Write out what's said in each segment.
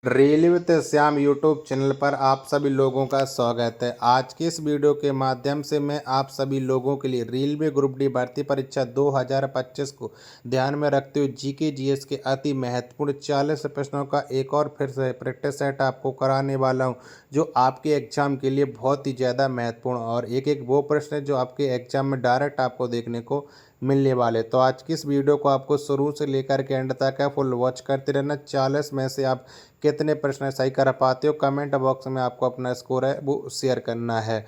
Railway with Shyam YouTube channel पर आप सभी लोगों का स्वागत है। आज की इस वीडियो के माध्यम से मैं आप सभी लोगों के लिए रेलवे ग्रुप डी भर्ती परीक्षा 2025 को ध्यान में रखते हुए जीके जीएस के अति महत्वपूर्ण 40 प्रश्नों का एक और फिर से प्रैक्टिस सेट आपको कराने वाला हूं, जो आपके एग्जाम के लिए बहुत ही ज़्यादा महत्वपूर्ण और एक वो प्रश्न है जो आपके एग्जाम में डायरेक्ट आपको देखने को मिलने वाले। तो आज की इस वीडियो को आपको शुरू से लेकर के एंड तक है फुल वॉच करते रहना। 40 में से आप कितने प्रश्न सही कर पाते हो, कमेंट बॉक्स में आपको अपना स्कोर है वो शेयर करना है।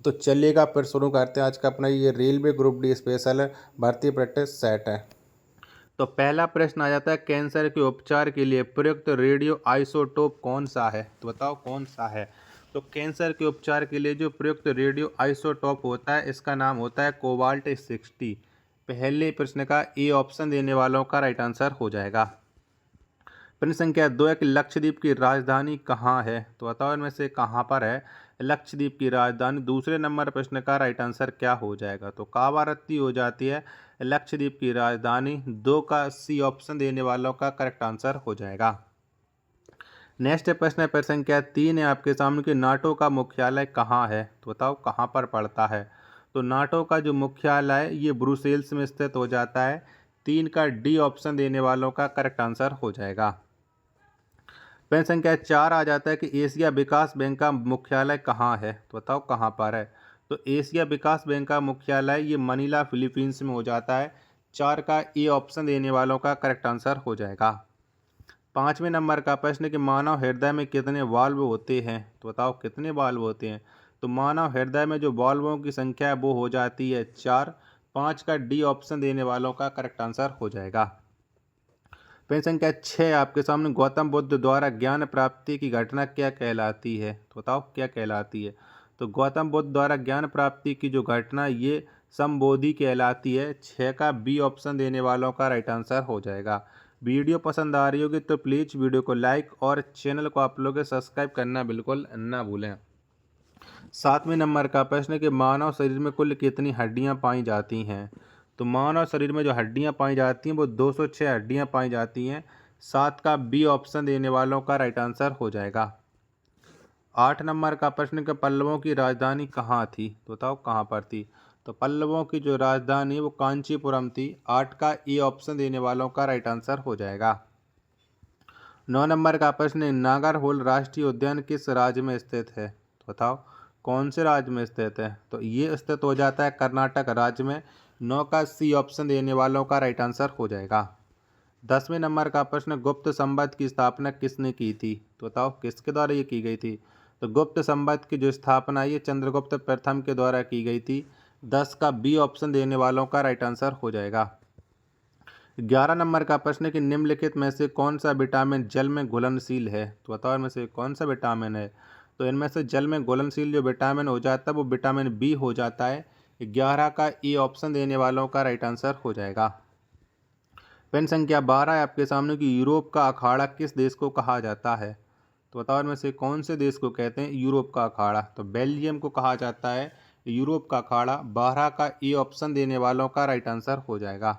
तो चलिएगा फिर शुरू करते हैं आज का अपना ये रेलवे ग्रुप डी स्पेशल भर्ती प्रैक्टिस सेट है। तो पहला प्रश्न आ जाता है, कैंसर के उपचार के लिए प्रयुक्त रेडियो आइसोटोप कौन सा है? तो बताओ कौन सा है। तो कैंसर के उपचार के लिए जो प्रयुक्त रेडियो आइसोटोप होता है इसका नाम होता है कोबाल्ट 60। पहले प्रश्न का ए ऑप्शन देने वालों का राइट आंसर हो जाएगा। प्रश्न संख्या 2 है कि लक्षद्वीप की राजधानी कहाँ है? तो बताओ इनमें से कहाँ पर है लक्षद्वीप की राजधानी। दूसरे नंबर प्रश्न का राइट आंसर क्या हो जाएगा? तो कावारत्ती हो जाती है लक्षद्वीप की राजधानी। 2 का सी ऑप्शन देने वालों का करेक्ट आंसर हो जाएगा। नेक्स्ट प्रश्न है प्रश्न संख्या 3 है आपके सामने कि नाटो का मुख्यालय कहाँ है? तो बताओ कहाँ पर पड़ता है। तो नाटो का जो मुख्यालय है ये ब्रुसेल्स में स्थित हो जाता है। 3 का डी ऑप्शन देने वालों का करेक्ट आंसर हो जाएगा। प्रश्न संख्या 4 आ जाता है कि एशिया विकास बैंक का मुख्यालय कहाँ है? तो बताओ कहाँ पर है। तो एशिया विकास बैंक का मुख्यालय ये मनीला फिलीपींस में हो जाता है। 4 का ए ऑप्शन देने वालों का करेक्ट आंसर हो जाएगा। 5वें नंबर का प्रश्न कि मानव हृदय में कितने वाल्व होते हैं? तो बताओ कितने वाल्व होते हैं। तो मानव हृदय में जो वाल्वों की संख्या है वो हो जाती है 4। 5 का डी ऑप्शन देने वालों का करेक्ट आंसर हो जाएगा। प्रश्न संख्या 6 आपके सामने गौतम बुद्ध द्वारा ज्ञान प्राप्ति की घटना क्या कहलाती है? तो बताओ क्या कहलाती है। तो गौतम बुद्ध द्वारा ज्ञान प्राप्ति की जो घटना ये संबोधि कहलाती है। 6 का बी ऑप्शन देने वालों का राइट आंसर हो जाएगा। वीडियो पसंद आ रही होगी तो प्लीज़ वीडियो को लाइक और चैनल को आप लोग सब्सक्राइब करना बिल्कुल ना भूलें। 7वें नंबर का प्रश्न है कि मानव शरीर में कुल कितनी हड्डियां पाई जाती हैं? तो मानव शरीर में जो हड्डियां पाई जाती हैं वो 206 हड्डियां पाई जाती हैं। 7 का बी ऑप्शन देने वालों का राइट आंसर हो जाएगा। 8 नंबर का प्रश्न कि पल्लवों की राजधानी कहाँ थी? तो बताओ कहाँ पर थी। तो पल्लवों की जो राजधानी वो कांचीपुरम थी। 8 का ए ऑप्शन देने वालों का राइट आंसर हो जाएगा। 9 नंबर का प्रश्न है, नागरहोल राष्ट्रीय उद्यान किस राज्य में स्थित है? तो बताओ कौन से राज्य में स्थित है। तो ये स्थित हो जाता है कर्नाटक राज्य में। 9 का सी ऑप्शन देने वालों का राइट आंसर हो जाएगा। 10वें नंबर का प्रश्न, गुप्त संवत की स्थापना किसने की थी? तो बताओ किसके द्वारा ये की गई थी। तो गुप्त संवत की जो स्थापना ये चंद्रगुप्त प्रथम के द्वारा की गई थी। 10 का बी ऑप्शन देने वालों का राइट आंसर हो जाएगा। 11 नंबर का प्रश्न है कि निम्नलिखित में से कौन सा विटामिन जल में घुलनशील है? तो बताओ इनमें से कौन सा विटामिन है। तो इनमें से जल में घुलनशील जो विटामिन हो जाता है वो विटामिन बी हो जाता है। 11 का ए ऑप्शन देने वालों का राइट आंसर हो जाएगा। प्रश्न संख्या 12 है आपके सामने कि यूरोप का अखाड़ा किस देश को कहा जाता है? तो बताओ इनमें से कौन से देश को कहते हैं यूरोप का अखाड़ा। तो बेल्जियम को कहा जाता है यूरोप का अखाड़ा। 12 का ए ऑप्शन देने वालों का राइट आंसर हो जाएगा।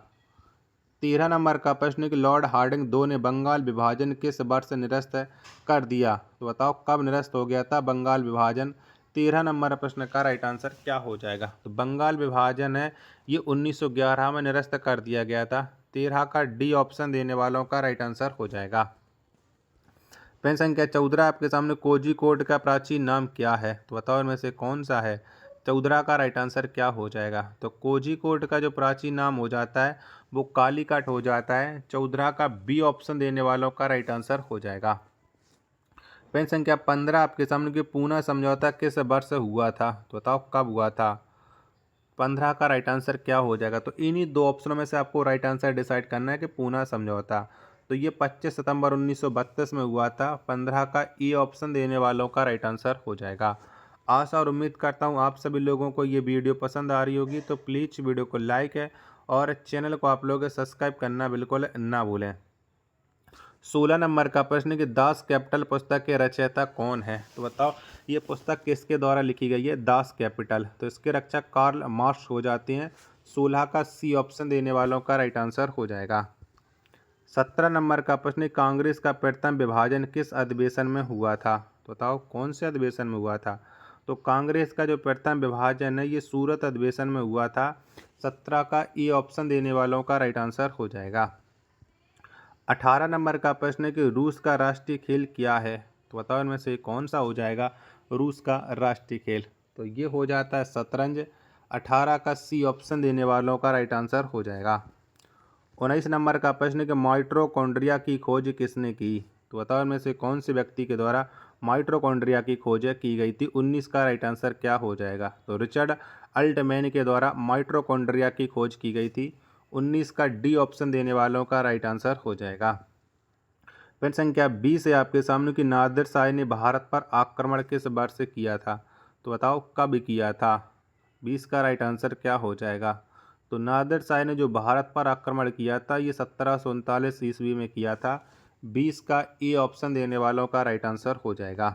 13 नंबर का प्रश्न कि लॉर्ड हार्डिंग दो ने बंगाल विभाजन किस वर्ष निरस्त कर दिया? तो बताओ कब निरस्त हो गया था बंगाल विभाजन। 13 नंबर प्रश्न का राइट आंसर क्या हो जाएगा। तो बंगाल विभाजन है ये 1911 में निरस्त कर दिया गया था। 13 का डी ऑप्शन देने वालों का राइट आंसर हो जाएगा। प्रश्न संख्या 14 आपके सामने कोझिकोड का प्राचीन नाम क्या है? तो बताओ इनमें से कौन सा है। 14 का राइट आंसर क्या हो जाएगा। तो कोझिकोड का जो प्राचीन नाम हो जाता है वो कालीकट हो जाता है। 14 का बी ऑप्शन देने वालों का राइट आंसर हो जाएगा। प्रश्न संख्या 15 आपके सामने कि पूना समझौता किस वर्ष हुआ था? तो बताओ कब हुआ था। 15 का राइट आंसर क्या हो जाएगा। तो इन्हीं दो ऑप्शनों में से आपको राइट आंसर डिसाइड करना है कि पूना समझौता तो ये 25 सितंबर 1932 में हुआ था। 15 का ई ऑप्शन देने वालों का राइट आंसर हो जाएगा। आशा और उम्मीद करता हूँ आप सभी लोगों को ये वीडियो पसंद आ रही होगी। तो प्लीज़ वीडियो को लाइक है और चैनल को आप लोग सब्सक्राइब करना बिल्कुल ना भूलें। 16 नंबर का प्रश्न कि दास कैपिटल पुस्तक के रचयिता कौन है? तो बताओ ये पुस्तक किसके द्वारा लिखी गई है दास कैपिटल। तो इसके रचक कार्ल मार्क्स हो जाते हैं। 16 का सी ऑप्शन देने वालों का राइट आंसर हो जाएगा। 17 नंबर का प्रश्न, कांग्रेस का प्रथम विभाजन किस अधिवेशन में हुआ था? तो बताओ कौन से अधिवेशन में हुआ था? तो कांग्रेस का जो प्रथम विभाजन है ये सूरत अधिवेशन में हुआ था। 17 का ई ऑप्शन देने वालों का राइट आंसर हो जाएगा। 18 नंबर का प्रश्न है कि रूस का राष्ट्रीय खेल क्या है? तो बताओ इनमें से कौन सा हो जाएगा रूस का राष्ट्रीय खेल? तो ये हो जाता है शतरंज। 18 का सी ऑप्शन देने वालों का राइट आंसर हो जाएगा। 19 नंबर का प्रश्न कि माइटोकॉन्ड्रिया की खोज किसने की? तो बताओ इनमें से कौन से व्यक्ति के द्वारा माइटोकॉन्ड्रिया की खोज की गई थी? 19 का राइट आंसर क्या हो जाएगा? तो रिचर्ड अल्टमैन के द्वारा माइटोकॉन्ड्रिया की खोज की गई थी। 19 का डी ऑप्शन देने वालों का राइट आंसर हो जाएगा। प्रश्न संख्या 20 है आपके सामने कि नादिर शाह ने भारत पर आक्रमण किस वर्ष से किया था? तो बताओ कब किया था? 20 का राइट आंसर क्या हो जाएगा? तो नादिर शाह ने जो भारत पर आक्रमण किया था ये 1739 ईस्वी में किया था। 20 का ए ऑप्शन देने वालों का राइट आंसर हो जाएगा।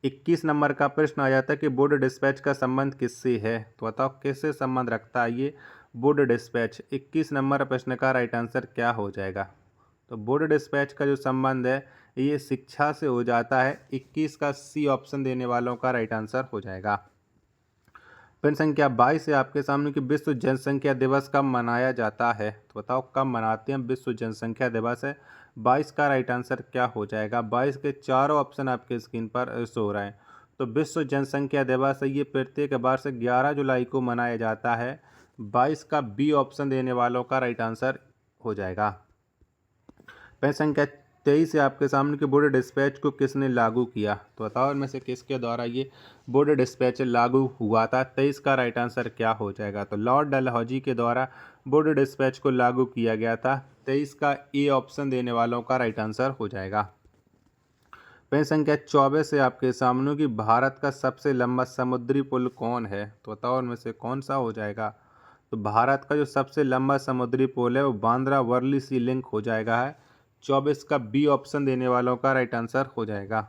21 नंबर का प्रश्न आ जाता है कि वुड डिस्पैच का संबंध किससे है? तो बताओ किससे संबंध रखता है ये वुड डिस्पैच? 21 नंबर प्रश्न का राइट आंसर क्या हो जाएगा? तो वुड डिस्पैच का जो संबंध है ये शिक्षा से हो जाता है। 21 का सी ऑप्शन देने वालों का राइट आंसर हो जाएगा। प्रश्न संख्या 22 है आपके सामने कि विश्व जनसंख्या दिवस कब मनाया जाता है? तो बताओ कब मनाते हैं विश्व जनसंख्या दिवस है? 22 का राइट आंसर क्या हो जाएगा? 22 के चारों ऑप्शन आपके स्क्रीन पर शो हो रहे हैं। तो विश्व जनसंख्या दिवस है ये प्रत्येक वर्ष 11 जुलाई को मनाया जाता है। 22 का बी ऑप्शन देने वालों का राइट आंसर हो जाएगा। प्रश्न संख्या 23 है आपके सामने कि वुड डिस्पैच को किसने लागू किया? तो बताओ इनमें से किसके द्वारा ये वुड डिस्पैच लागू हुआ था? 23 का राइट आंसर क्या हो जाएगा? तो लॉर्ड डलहौजी के द्वारा वुड डिस्पैच को लागू किया गया था। 23 का ए ऑप्शन देने वालों का राइट आंसर हो जाएगा। प्रश्न संख्या 24 है आपके सामने कि भारत का सबसे लंबा समुद्री पुल कौन है? तो बताओ इनमें से कौन सा हो जाएगा? तो भारत का जो सबसे लंबा समुद्री पुल है वो बांद्रा वर्ली सी लिंक हो जाएगा है। 24 का बी ऑप्शन देने वालों का राइट आंसर हो जाएगा।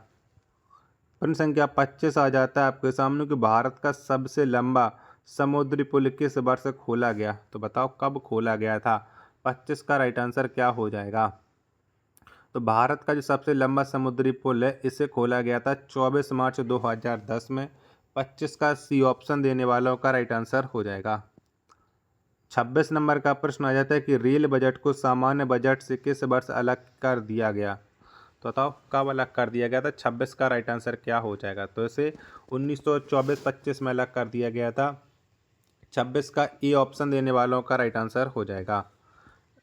प्रश्न संख्या 25 आ जाता है आपके सामने कि भारत का सबसे लंबा समुद्री पुल किस वर्ष खोला गया? तो बताओ कब खोला गया था? 25 का राइट आंसर क्या हो जाएगा? तो भारत का जो सबसे लंबा समुद्री पुल है इसे खोला गया था 24 मार्च 2010 में। 25 का सी ऑप्शन देने वालों का राइट आंसर हो जाएगा। 26 नंबर का प्रश्न आ जाता है कि रेल बजट को सामान्य बजट से किस वर्ष अलग कर दिया गया? तो बताओ कब अलग कर दिया गया था? 26 का राइट आंसर क्या हो जाएगा? तो इसे 1924-25 में अलग कर दिया गया था। 26 का ए ऑप्शन देने वालों का राइट आंसर हो जाएगा।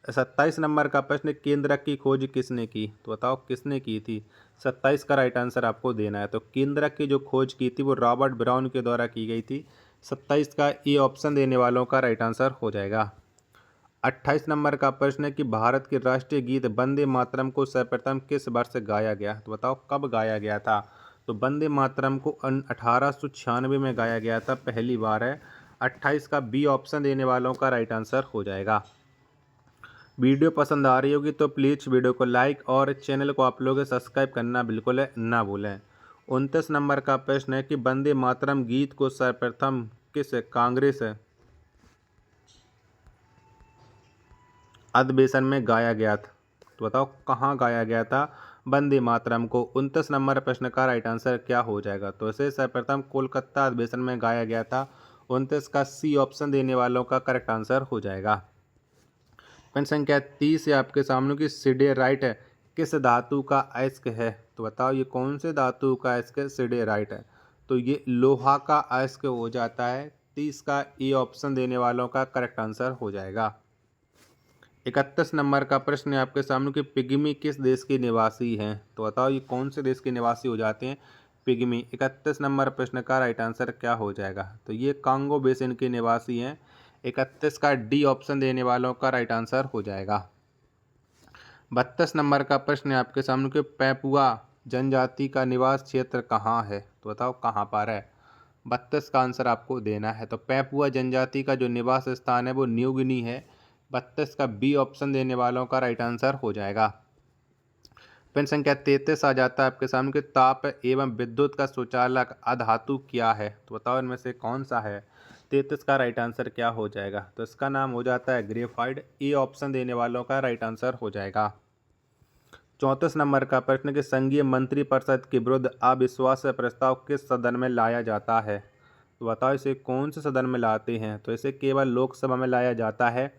27 नंबर का प्रश्न, केंद्रक की खोज किसने की? तो बताओ किसने की थी? 27 का राइट आंसर आपको देना है। तो केंद्रक की जो खोज की थी वो रॉबर्ट ब्राउन के द्वारा की गई थी। 27 का ए ऑप्शन देने वालों का राइट आंसर हो जाएगा। 28 नंबर का प्रश्न है कि भारत के राष्ट्रीय गीत वंदे मातरम को सर्वप्रथम किस वर्ष गाया गया? तो बताओ कब गाया गया था? तो वंदे मातरम को 1896 में गाया गया था, पहली बार है। 28 का बी ऑप्शन देने वालों का राइट आंसर हो जाएगा। वीडियो पसंद आ रही होगी तो प्लीज़ वीडियो को लाइक और चैनल को आप लोग सब्सक्राइब करना बिल्कुल ना भूलें। 29 नंबर का प्रश्न है कि वंदे मातरम गीत को सर्वप्रथम किस कांग्रेस अधिवेशन में गाया गया था? तो बताओ कहाँ गाया गया था वंदे मातरम को? 29 नंबर प्रश्न का राइट आंसर क्या हो जाएगा? तो इसे सर्वप्रथम कोलकाता अधिवेशन में गाया गया था। 29 का सी ऑप्शन देने वालों का करेक्ट आंसर हो जाएगा। प्रश्न संख्या 30 है आपके सामने की सिडेराइट है किस धातु का अयस्क है? तो बताओ ये कौन से धातु का अयस्क है सिडेराइट है? तो ये लोहा का अयस्क हो जाता है। 30 का ए ऑप्शन देने वालों का करेक्ट आंसर हो जाएगा। 31 नंबर का प्रश्न है आपके सामने कि पिग्मी किस देश के निवासी हैं? तो बताओ ये कौन से देश के निवासी हो जाते हैं पिग्मी? 31 नंबर प्रश्न का राइट आंसर क्या हो जाएगा? तो ये कांगो बेसिन के निवासी हैं। 31 का डी ऑप्शन देने वालों का राइट आंसर हो जाएगा। 32 नंबर का प्रश्न है आपके सामने कि पैपुआ जनजाति का निवास क्षेत्र कहाँ है? तो बताओ कहाँ पर है? 32 का आंसर आपको देना है। तो पैपुआ जनजाति का जो निवास स्थान है वो न्यू गिनी है। 32 का बी ऑप्शन देने वालों का राइट आंसर हो जाएगा। प्रश्न संख्या 33 आ जाता है आपके सामने कि ताप एवं विद्युत का सुचालक अधातु क्या है। तो बताओ इनमें से कौन सा है। 33 का राइट आंसर क्या हो जाएगा। तो इसका नाम हो जाता है ग्रेफाइट। ए ऑप्शन देने वालों का राइट आंसर हो जाएगा। 34 नंबर का प्रश्न कि संघीय मंत्रिपरिषद के विरुद्ध अविश्वास प्रस्ताव किस सदन में लाया जाता है। तो बताओ इसे कौन से सदन में लाते हैं। तो इसे केवल लोकसभा में लाया जाता है।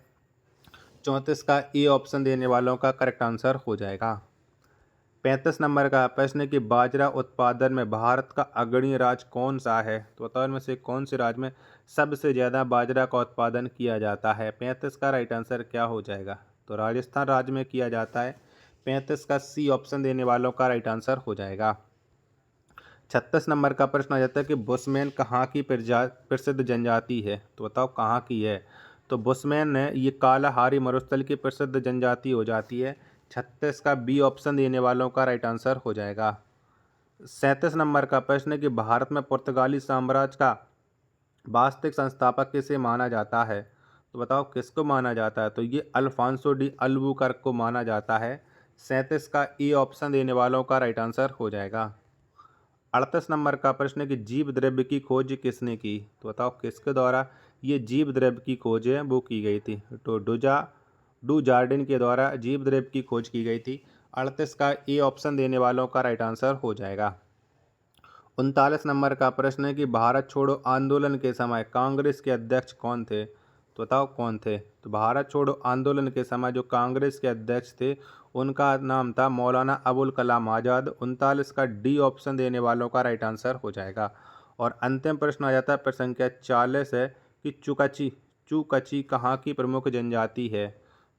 34 का ए ऑप्शन देने वालों का करेक्ट आंसर हो जाएगा। 35 नंबर का प्रश्न कि बाजरा उत्पादन में भारत का अग्रणी राज्य कौन सा है। तो बताओ इनमें से कौन से राज्य में सबसे ज़्यादा बाजरा का उत्पादन किया जाता है। 35 का राइट आंसर क्या हो जाएगा। तो राजस्थान राज्य में किया जाता है। 35 का सी ऑप्शन देने वालों का राइट आंसर हो जाएगा। 36 नंबर का प्रश्न आ जाता है कि बुशमैन कहाँ की प्रसिद्ध जनजाति है। तो बताओ कहाँ की है। तो बुशमैन ये कालाहारी मरुस्थल की प्रसिद्ध जनजाति हो जाती है। 36 का बी ऑप्शन देने वालों का राइट आंसर हो जाएगा। 37 नंबर का प्रश्न है कि भारत में पुर्तगाली साम्राज्य का वास्तविक संस्थापक किसे माना जाता है। तो बताओ किसको माना जाता है। तो ये अल्फांसो डी अल्बुकर्क को माना जाता है। 37 का ए ऑप्शन देने वालों का राइट आंसर हो जाएगा। 38 नंबर का प्रश्न है कि जीव द्रव्य की खोज किसने की। तो बताओ किसके द्वारा ये जीव द्रव्य की खोज है वो की गई थी। तो डू जार्डिन के द्वारा जीव द्रव्य की खोज की गई थी। 38 का ए ऑप्शन देने वालों का राइट आंसर हो जाएगा। 39 नंबर का प्रश्न है कि भारत छोड़ो आंदोलन के समय कांग्रेस के अध्यक्ष कौन थे। तो बताओ कौन थे। तो भारत छोड़ो आंदोलन के समय जो कांग्रेस के अध्यक्ष थे उनका नाम था मौलाना अबुल कलाम आज़ाद। 39 का डी ऑप्शन देने वालों का राइट आंसर हो जाएगा। और अंतिम प्रश्न आ जाता है प्रश्न संख्या 40 है कि चुकची कहाँ की प्रमुख जनजाति है।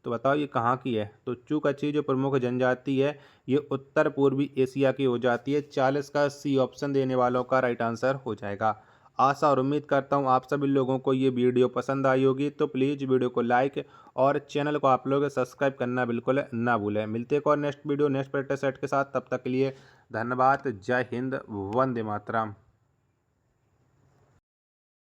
तो बताओ ये कहाँ की है। तो चुकची जो प्रमुख जनजाति है ये उत्तर पूर्वी एशिया की हो जाती है। 40 का सी ऑप्शन देने वालों का राइट आंसर हो जाएगा। आशा और उम्मीद करता हूँ आप सभी लोगों को ये वीडियो पसंद आई होगी। तो प्लीज़ वीडियो को लाइक और चैनल को आप लोग सब्सक्राइब करना बिल्कुल ना भूलें। मिलते हैं और next video next practice set के साथ। तब तक के लिए धन्यवाद। जय हिंद, वंदे मातरम।